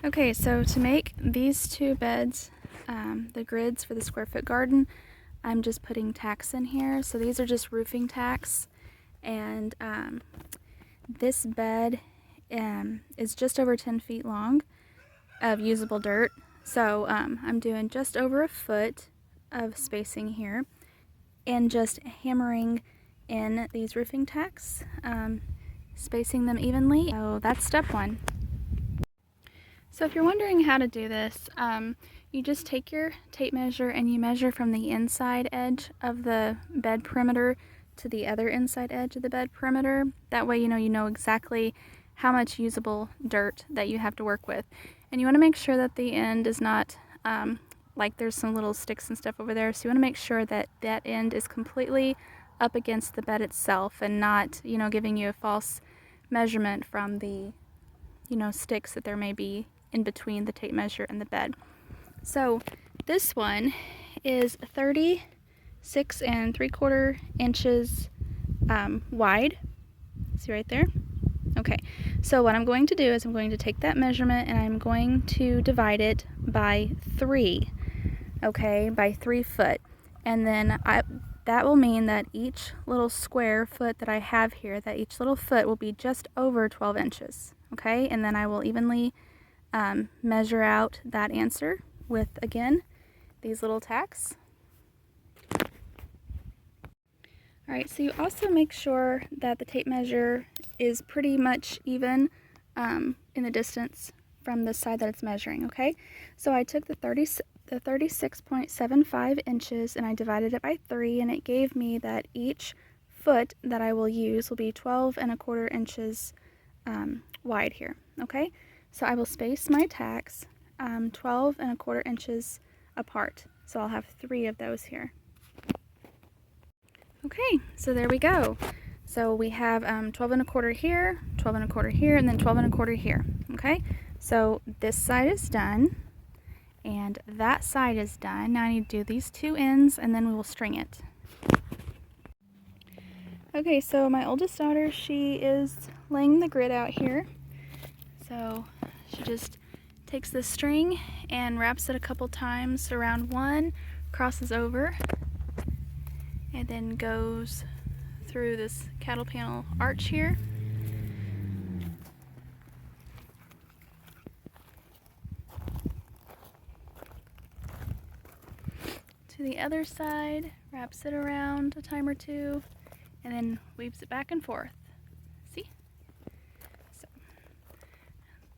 Okay, so to make these two beds, the grids for the square foot garden, I'm just putting tacks in here. So these are just roofing tacks, and this bed is just over 10 feet long of usable dirt. So I'm doing just over a foot of spacing here and just hammering in these roofing tacks, spacing them evenly. So that's step one. So if you're wondering how to do this, you just take your tape measure and you measure from the inside edge of the bed perimeter to the other inside edge of the bed perimeter. That way you know exactly how much usable dirt that you have to work with. And you want to make sure that the end is not like there's some little sticks and stuff over there. So you want to make sure that that end is completely up against the bed itself and not, giving you a false measurement from the, sticks that there may be in between the tape measure and the bed. So this one is 36 3/4 inches wide. See right there? Okay, so what I'm going to do is I'm going to take that measurement and I'm going to divide it by 3, okay, by 3 foot. And then that will mean that each little square foot that I have here, that each little foot will be just over 12 inches, okay? And then I will evenly measure out that answer with, again, these little tacks. Alright, so you also make sure that the tape measure is pretty much even in the distance from the side that it's measuring, okay? So I took the 36.75 inches and I divided it by 3, and it gave me that each foot that I will use will be 12 1/4 inches wide here, okay? So I will space my tacks 12 1/4 inches apart. So I'll have 3 of those here. Okay, so there we go. So we have 12 1/4 here, 12 1/4 here, and then 12 1/4 here, okay? So this side is done, and that side is done. Now I need to do these 2 ends, and then we will string it. Okay, so my oldest daughter, she is laying the grid out here. So she just takes this string and wraps it a couple times around one, crosses over, and then goes through this cattle panel arch here. To the other side, wraps it around a time or two, and then weaves it back and forth. See? So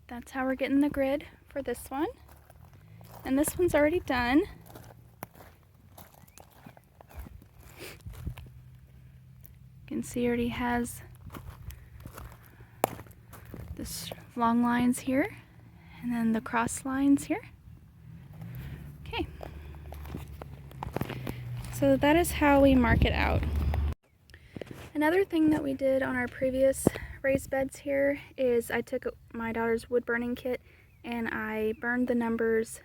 that's how we're getting the grid for this one. And this one's already done. You can see it already has this long lines here, and then the cross lines here. Okay. So that is how we mark it out. Another thing that we did on our previous raised beds here is I took my daughter's wood burning kit and I burned the numbers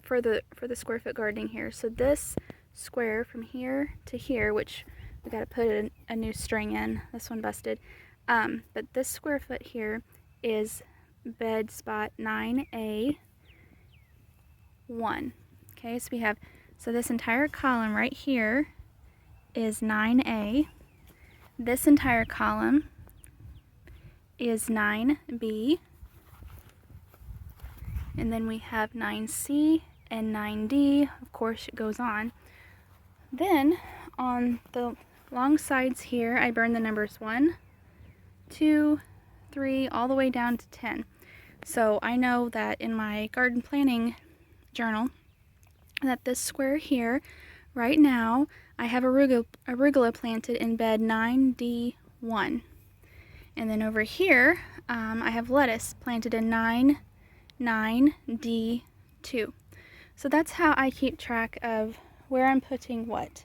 for the square foot gardening here. So this square from here to here, which we got to put a new string in, this one busted, but this square foot here is bed spot 9A1. Okay, so we have, so this entire column right here is 9A. This entire column is 9B. And then we have 9C and 9D. Of course, it goes on. Then on the long sides here, I burn the numbers 1, 2, 3, all the way down to 10. So I know that in my garden planning journal that this square here, right now, I have arugula planted in bed 9D1. And then over here, I have lettuce planted in 9D2. So that's how I keep track of where I'm putting what.